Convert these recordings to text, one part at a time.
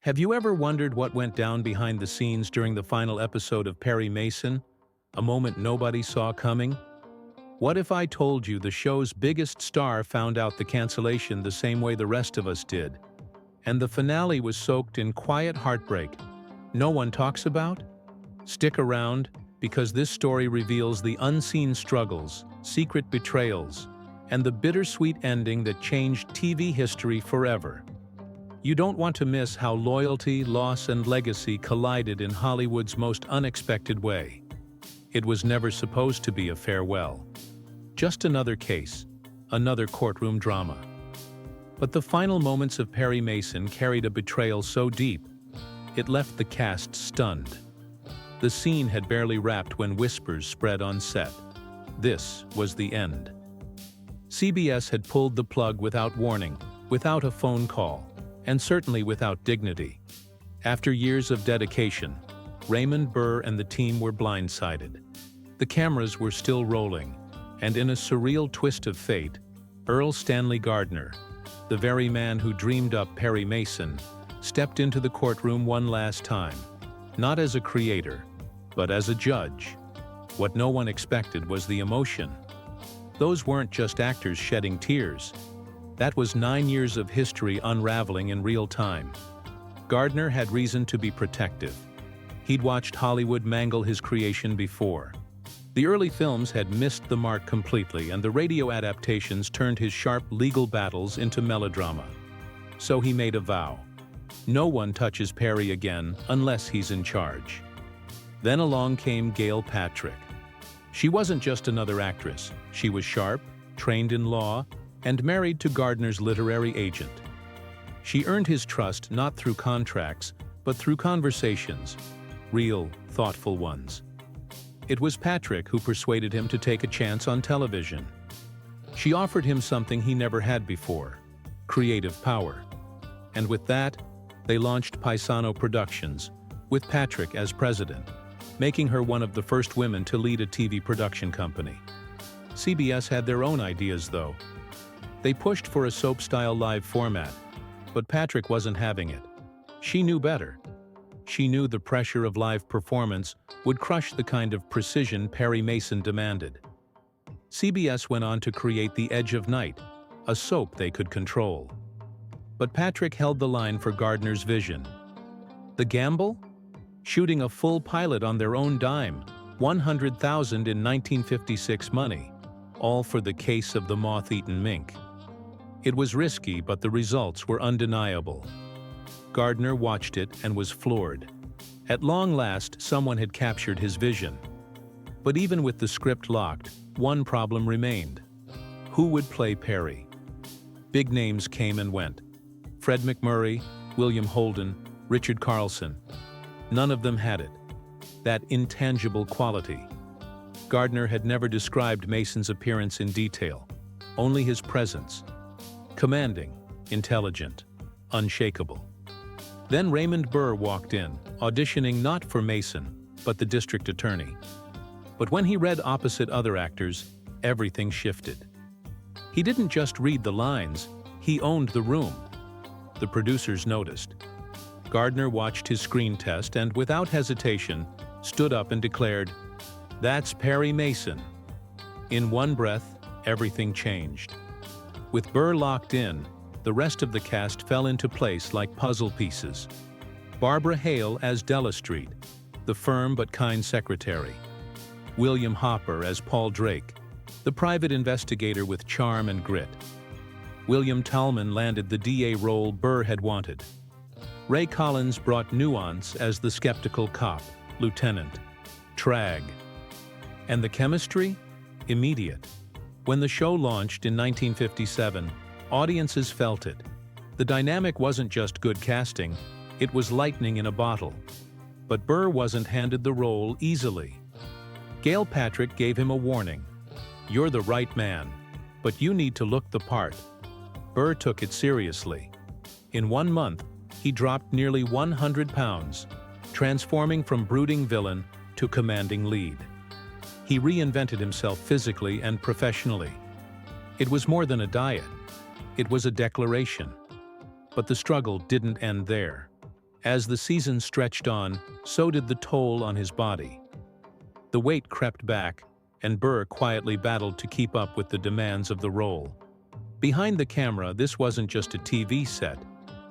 Have you ever wondered what went down behind the scenes during the final episode of Perry Mason? A moment nobody saw coming? What if I told you the show's biggest star found out the cancellation the same way the rest of us did? And the finale was soaked in quiet heartbreak no one talks about? Stick around, because this story reveals the unseen struggles, secret betrayals, and the bittersweet ending that changed TV history forever. You don't want to miss how loyalty, loss, and legacy collided in Hollywood's most unexpected way. It was never supposed to be a farewell. Just another case, another courtroom drama. But the final moments of Perry Mason carried a betrayal so deep, it left the cast stunned. The scene had barely wrapped when whispers spread on set. This was the end. CBS had pulled the plug without warning, without a phone call, and certainly without dignity. After years of dedication, Raymond Burr and the team were blindsided. The cameras were still rolling, and in a surreal twist of fate, Erle Stanley Gardner, the very man who dreamed up Perry Mason, stepped into the courtroom one last time, not as a creator, but as a judge. What no one expected was the emotion. Those weren't just actors shedding tears. That was 9 years of history unraveling in real time. Gardner had reason to be protective. He'd watched Hollywood mangle his creation before. The early films had missed the mark completely, and the radio adaptations turned his sharp legal battles into melodrama. So he made a vow. No one touches Perry again unless he's in charge. Then along came Gail Patrick. She wasn't just another actress. She was sharp, trained in law, and married to Gardner's literary agent. She earned his trust not through contracts, but through conversations, real, thoughtful ones. It was Patrick who persuaded him to take a chance on television. She offered him something he never had before, creative power. And with that, they launched Paisano Productions, with Patrick as president, making her one of the first women to lead a TV production company. CBS had their own ideas, though. They pushed for a soap-style live format, but Patrick wasn't having it. She knew better. She knew the pressure of live performance would crush the kind of precision Perry Mason demanded. CBS went on to create The Edge of Night, a soap they could control. But Patrick held the line for Gardner's vision. The gamble? Shooting a full pilot on their own dime, $100,000 in 1956 money, all for the case of the moth-eaten mink. It was risky, but the results were undeniable. Gardner watched it and was floored. At long last, someone had captured his vision. But even with the script locked, one problem remained. Who would play Perry? Big names came and went. Fred MacMurray, William Holden, Richard Carlson. None of them had it. That intangible quality. Gardner had never described Mason's appearance in detail, only his presence. Commanding, intelligent, unshakable. Then Raymond Burr walked in, auditioning not for Mason, but the district attorney. But when he read opposite other actors, everything shifted. He didn't just read the lines, he owned the room. The producers noticed. Gardner watched his screen test and, without hesitation, stood up and declared, "That's Perry Mason." In one breath, everything changed. With Burr locked in, the rest of the cast fell into place like puzzle pieces. Barbara Hale as Della Street, the firm but kind secretary. William Hopper as Paul Drake, the private investigator with charm and grit. William Tallman landed the DA role Burr had wanted. Ray Collins brought nuance as the skeptical cop, Lieutenant Trag. And the chemistry? Immediate. When the show launched in 1957, audiences felt it. The dynamic wasn't just good casting, it was lightning in a bottle. But Burr wasn't handed the role easily. Gail Patrick gave him a warning. "You're the right man, but you need to look the part." Burr took it seriously. In 1 month, he dropped nearly 100 pounds, transforming from brooding villain to commanding lead. He reinvented himself physically and professionally. It was more than a diet. It was a declaration. But the struggle didn't end there. As the season stretched on, so did the toll on his body. The weight crept back, and Burr quietly battled to keep up with the demands of the role. Behind the camera, this wasn't just a TV set,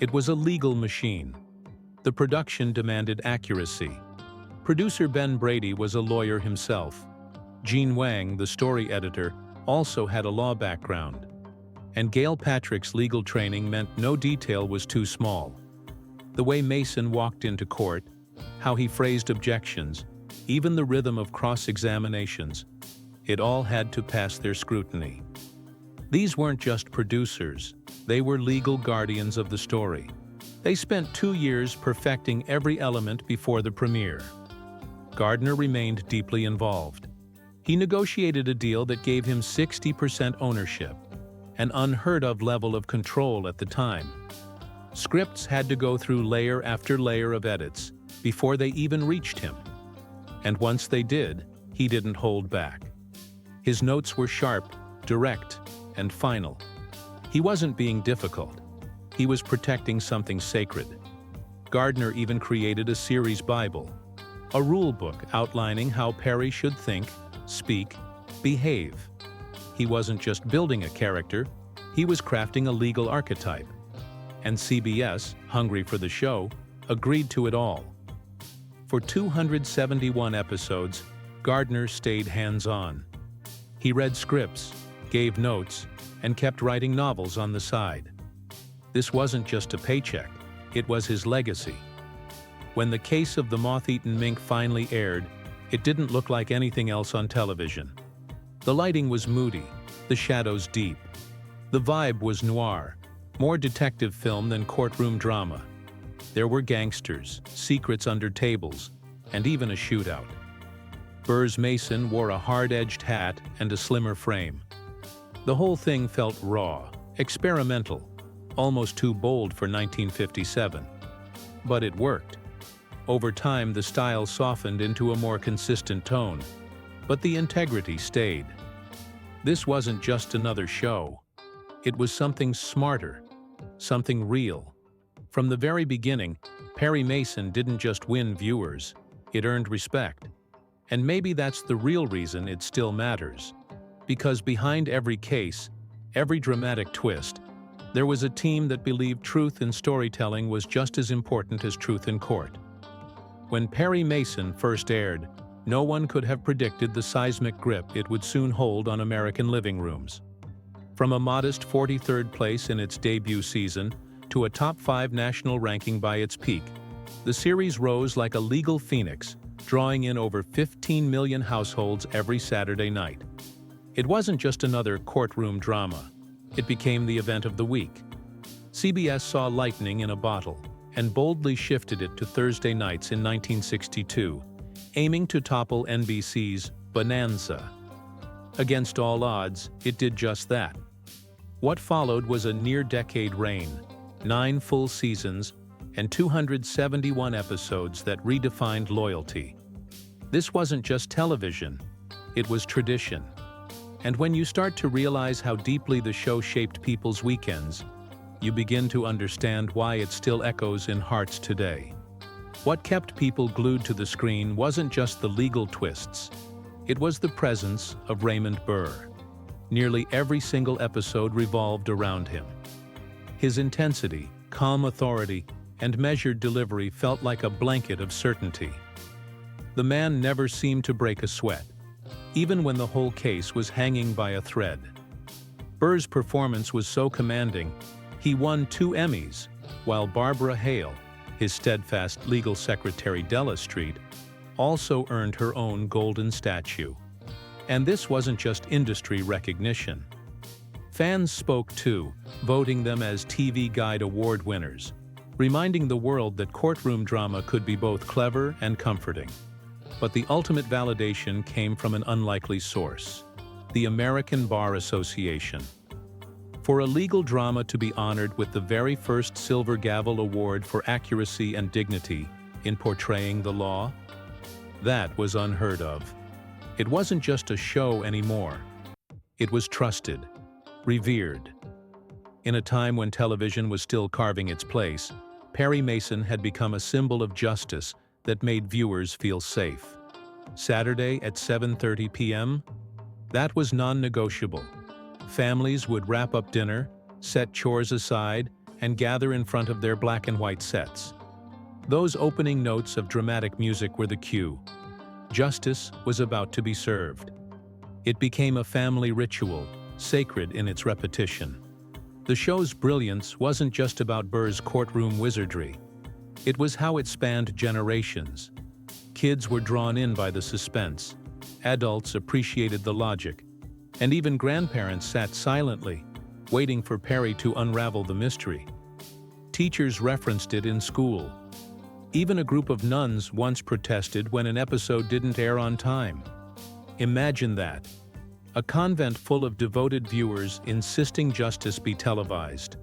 it was a legal machine. The production demanded accuracy. Producer Ben Brady was a lawyer himself. Gene Wang, the story editor, also had a law background. And Gail Patrick's legal training meant no detail was too small. The way Mason walked into court, how he phrased objections, even the rhythm of cross-examinations, it all had to pass their scrutiny. These weren't just producers, they were legal guardians of the story. They spent 2 years perfecting every element before the premiere. Gardner remained deeply involved. He negotiated a deal that gave him 60% ownership, an unheard-of level of control at the time. Scripts had to go through layer after layer of edits before they even reached him. And once they did, he didn't hold back. His notes were sharp, direct, and final. He wasn't being difficult. He was protecting something sacred. Gardner even created a series Bible, a rule book outlining how Perry should think, speak, behave. He wasn't just building a character, he was crafting a legal archetype. And CBS, hungry for the show, agreed to it all. For 271 episodes, Gardner stayed hands-on. He read scripts, gave notes, and kept writing novels on the side. This wasn't just a paycheck, it was his legacy. When The Case of the Moth-Eaten Mink finally aired, it didn't look like anything else on television. The lighting was moody, the shadows deep. The vibe was noir, more detective film than courtroom drama. There were gangsters, secrets under tables, and even a shootout. Burr's Mason wore a hard-edged hat and a slimmer frame. The whole thing felt raw, experimental, almost too bold for 1957. But it worked. Over time, the style softened into a more consistent tone, but the integrity stayed. This wasn't just another show. It was something smarter, something real. From the very beginning, Perry Mason didn't just win viewers, it earned respect. And maybe that's the real reason it still matters. Because behind every case, every dramatic twist, there was a team that believed truth in storytelling was just as important as truth in court. When Perry Mason first aired, no one could have predicted the seismic grip it would soon hold on American living rooms. From a modest 43rd place in its debut season to a top 5 national ranking by its peak, the series rose like a legal phoenix, drawing in over 15 million households every Saturday night. It wasn't just another courtroom drama. It became the event of the week. CBS saw lightning in a bottle and boldly shifted it to Thursday nights in 1962, aiming to topple NBC's Bonanza. Against all odds, it did just that. What followed was a near-decade reign, 9 full seasons, and 271 episodes that redefined loyalty. This wasn't just television, it was tradition. And when you start to realize how deeply the show shaped people's weekends, you begin to understand why it still echoes in hearts today. What kept people glued to the screen wasn't just the legal twists, it was the presence of Raymond Burr. Nearly every single episode revolved around him. His intensity, calm authority, and measured delivery felt like a blanket of certainty. The man never seemed to break a sweat, even when the whole case was hanging by a thread. Burr's performance was so commanding, he won 2 Emmys, while Barbara Hale, his steadfast legal secretary Della Street, also earned her own golden statue. And this wasn't just industry recognition. Fans spoke too, voting them as TV Guide Award winners, reminding the world that courtroom drama could be both clever and comforting. But the ultimate validation came from an unlikely source: the American Bar Association. For a legal drama to be honored with the very first Silver Gavel Award for accuracy and dignity in portraying the law, that was unheard of. It wasn't just a show anymore. It was trusted, revered. In a time when television was still carving its place, Perry Mason had become a symbol of justice that made viewers feel safe. Saturday at 7:30 p.m.? That was non-negotiable. Families would wrap up dinner, set chores aside, and gather in front of their black and white sets. Those opening notes of dramatic music were the cue. Justice was about to be served. It became a family ritual, sacred in its repetition. The show's brilliance wasn't just about Burr's courtroom wizardry. It was how it spanned generations. Kids were drawn in by the suspense, adults appreciated the logic, and even grandparents sat silently, waiting for Perry to unravel the mystery. Teachers referenced it in school. Even a group of nuns once protested when an episode didn't air on time. Imagine that. A convent full of devoted viewers insisting justice be televised.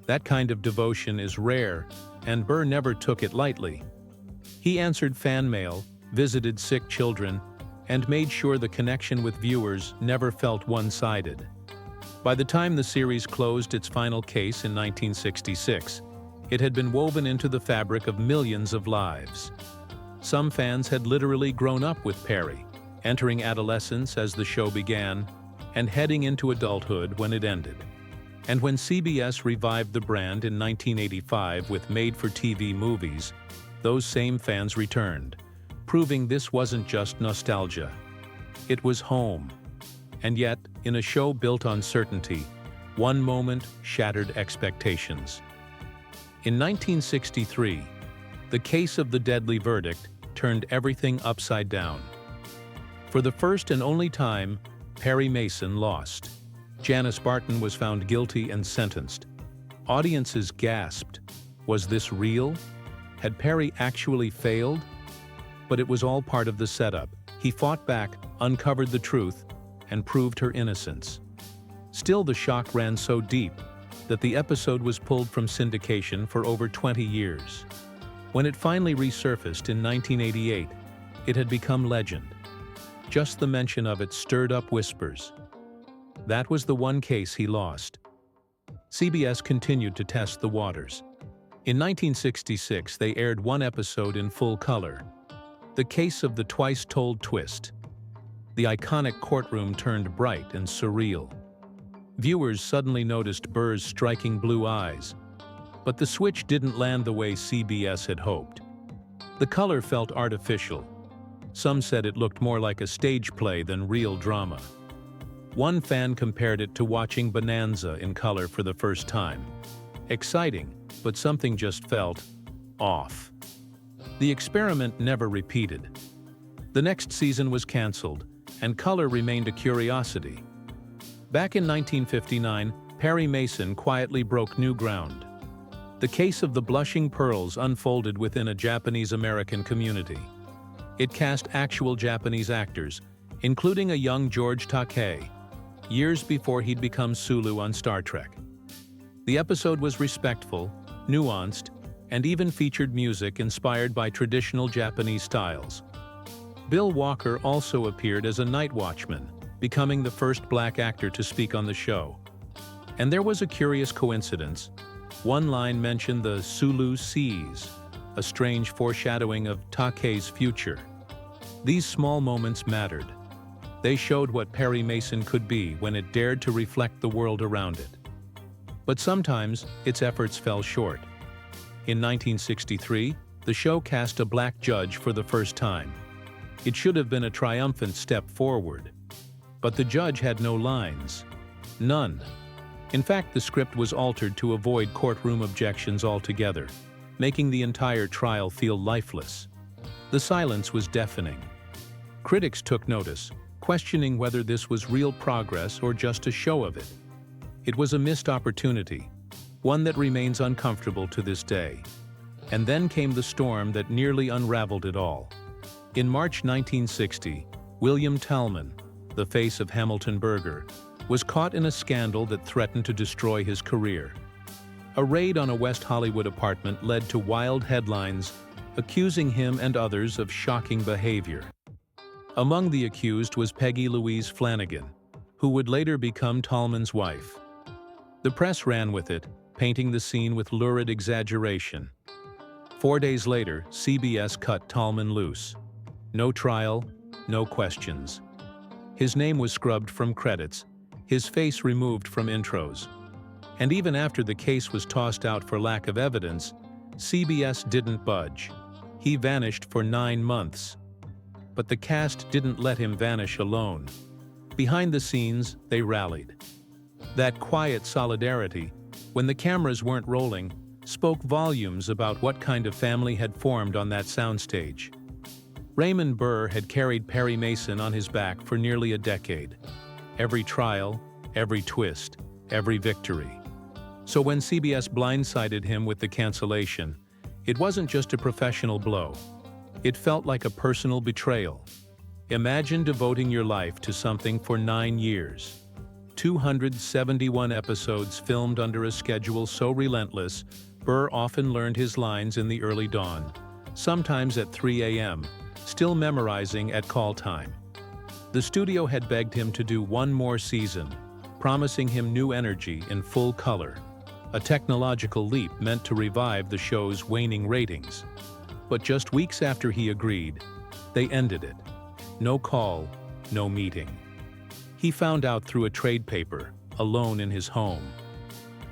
That kind of devotion is rare, and Burr never took it lightly. He answered fan mail, visited sick children, and made sure the connection with viewers never felt one-sided. By the time the series closed its final case in 1966, it had been woven into the fabric of millions of lives. Some fans had literally grown up with Perry, entering adolescence as the show began, and heading into adulthood when it ended. And when CBS revived the brand in 1985 with made-for-TV movies, those same fans returned, proving this wasn't just nostalgia. It was home. And yet, in a show built on certainty, one moment shattered expectations. In 1963, the case of the deadly verdict turned everything upside down. For the first and only time, Perry Mason lost. Janice Barton was found guilty and sentenced. Audiences gasped. Was this real? Had Perry actually failed? But it was all part of the setup. He fought back, uncovered the truth, and proved her innocence. Still, the shock ran so deep that the episode was pulled from syndication for over 20 years. When it finally resurfaced in 1988, it had become legend. Just the mention of it stirred up whispers. That was the one case he lost. CBS continued to test the waters. In 1966, they aired one episode in full color. The case of the twice-told twist. The iconic courtroom turned bright and surreal. Viewers suddenly noticed Burr's striking blue eyes. But the switch didn't land the way CBS had hoped. The color felt artificial. Some said it looked more like a stage play than real drama. One fan compared it to watching Bonanza in color for the first time. Exciting, but something just felt off. The experiment never repeated. The next season was canceled, and color remained a curiosity. Back in 1959, Perry Mason quietly broke new ground. The case of the blushing pearls unfolded within a Japanese-American community. It cast actual Japanese actors, including a young George Takei, years before he'd become Sulu on Star Trek. The episode was respectful, nuanced, and even featured music inspired by traditional Japanese styles. Bill Walker also appeared as a night watchman, becoming the first black actor to speak on the show. And there was a curious coincidence. One line mentioned the Sulu Seas, a strange foreshadowing of Takei's future. These small moments mattered. They showed what Perry Mason could be when it dared to reflect the world around it. But sometimes, its efforts fell short. In 1963, the show cast a black judge for the first time. It should have been a triumphant step forward. But the judge had no lines. None. In fact, the script was altered to avoid courtroom objections altogether, making the entire trial feel lifeless. The silence was deafening. Critics took notice, questioning whether this was real progress or just a show of it. It was a missed opportunity, one that remains uncomfortable to this day. And then came the storm that nearly unraveled it all. In March 1960, William Tallman, the face of Hamilton Burger, was caught in a scandal that threatened to destroy his career. A raid on a West Hollywood apartment led to wild headlines accusing him and others of shocking behavior. Among the accused was Peggy Louise Flanagan, who would later become Tallman's wife. The press ran with it, painting the scene with lurid exaggeration. 4 days later, CBS cut Tallman loose. No trial, no questions. His name was scrubbed from credits, his face removed from intros. And even after the case was tossed out for lack of evidence, CBS didn't budge. He vanished for 9 months. But the cast didn't let him vanish alone. Behind the scenes, they rallied. That quiet solidarity, when the cameras weren't rolling, spoke volumes about what kind of family had formed on that soundstage. Raymond Burr had carried Perry Mason on his back for nearly a decade. Every trial, every twist, every victory. So when CBS blindsided him with the cancellation, it wasn't just a professional blow. It felt like a personal betrayal. Imagine devoting your life to something for 9 years. 271 episodes filmed under a schedule so relentless, Burr often learned his lines in the early dawn, sometimes at 3 a.m., still memorizing at call time. The studio had begged him to do one more season, promising him new energy in full color, a technological leap meant to revive the show's waning ratings. But just weeks after he agreed, they ended it. No call, no meeting. He found out through a trade paper, alone in his home.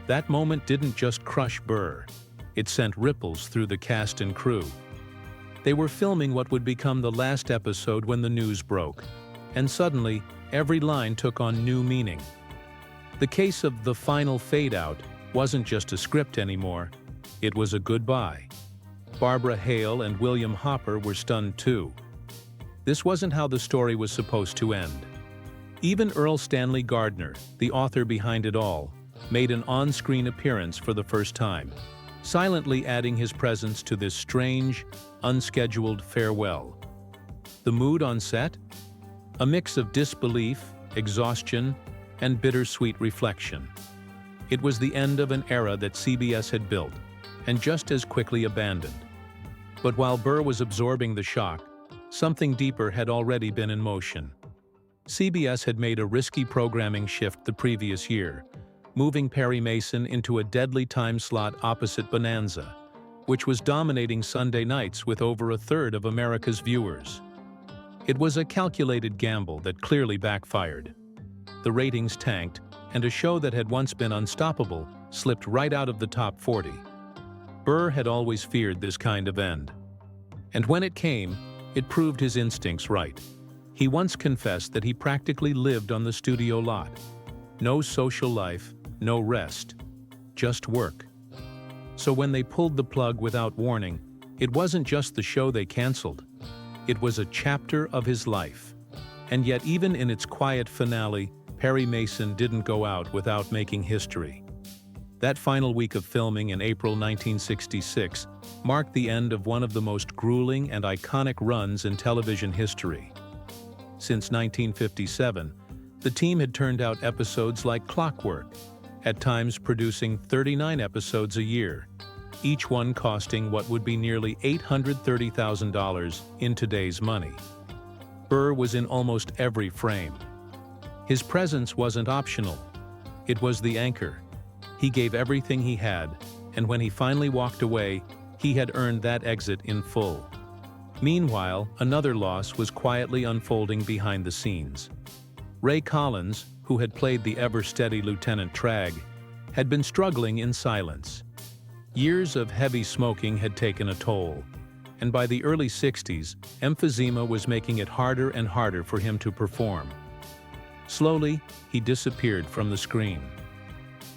That moment didn't just crush Burr, it sent ripples through the cast and crew. They were filming what would become the last episode when the news broke, and suddenly, every line took on new meaning. The case of the final fade-out wasn't just a script anymore, it was a goodbye. Barbara Hale and William Hopper were stunned too. This wasn't how the story was supposed to end. Even Erle Stanley Gardner, the author behind it all, made an on-screen appearance for the first time, silently adding his presence to this strange, unscheduled farewell. The mood on set? A mix of disbelief, exhaustion, and bittersweet reflection. It was the end of an era that CBS had built, and just as quickly abandoned. But while Burr was absorbing the shock, something deeper had already been in motion. CBS had made a risky programming shift the previous year, moving Perry Mason into a deadly time slot opposite Bonanza, which was dominating Sunday nights with over a third of America's viewers. It was a calculated gamble that clearly backfired. The ratings tanked, and a show that had once been unstoppable slipped right out of the top 40. Burr had always feared this kind of end. And when it came, it proved his instincts right. He once confessed that he practically lived on the studio lot. No social life, no rest, just work. So when they pulled the plug without warning, it wasn't just the show they canceled. It was a chapter of his life. And yet even in its quiet finale, Perry Mason didn't go out without making history. That final week of filming in April 1966 marked the end of one of the most grueling and iconic runs in television history. Since 1957, the team had turned out episodes like clockwork, at times producing 39 episodes a year, each one costing what would be nearly $830,000 in today's money. Burr was in almost every frame. His presence wasn't optional. It was the anchor. He gave everything he had, and when he finally walked away, he had earned that exit in full. Meanwhile, another loss was quietly unfolding behind the scenes. Ray Collins, who had played the ever-steady Lieutenant Tragg, had been struggling in silence. Years of heavy smoking had taken a toll, and by the early 60s, emphysema was making it harder and harder for him to perform. Slowly, he disappeared from the screen.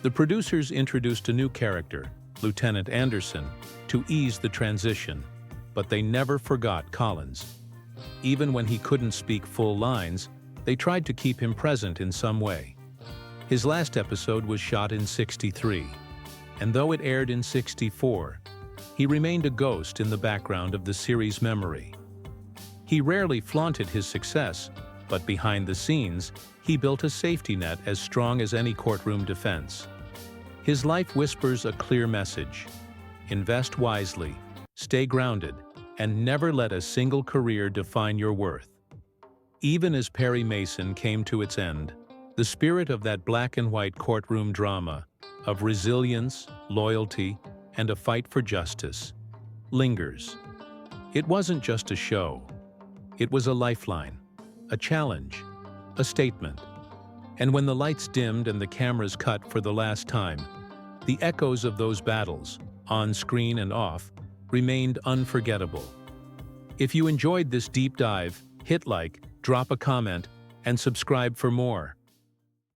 The producers introduced a new character, Lieutenant Anderson, to ease the transition, but they never forgot Collins. Even when he couldn't speak full lines, they tried to keep him present in some way. His last episode was shot in '63, and though it aired in '64, he remained a ghost in the background of the series' memory. He rarely flaunted his success, but behind the scenes, he built a safety net as strong as any courtroom defense. His life whispers a clear message: invest wisely, stay grounded, and never let a single career define your worth. Even as Perry Mason came to its end, the spirit of that black and white courtroom drama of resilience, loyalty, and a fight for justice, lingers. It wasn't just a show. It was a lifeline, a challenge, a statement. And when the lights dimmed and the cameras cut for the last time, the echoes of those battles, on screen and off, remained unforgettable. If you enjoyed this deep dive, hit like, drop a comment, and subscribe for more.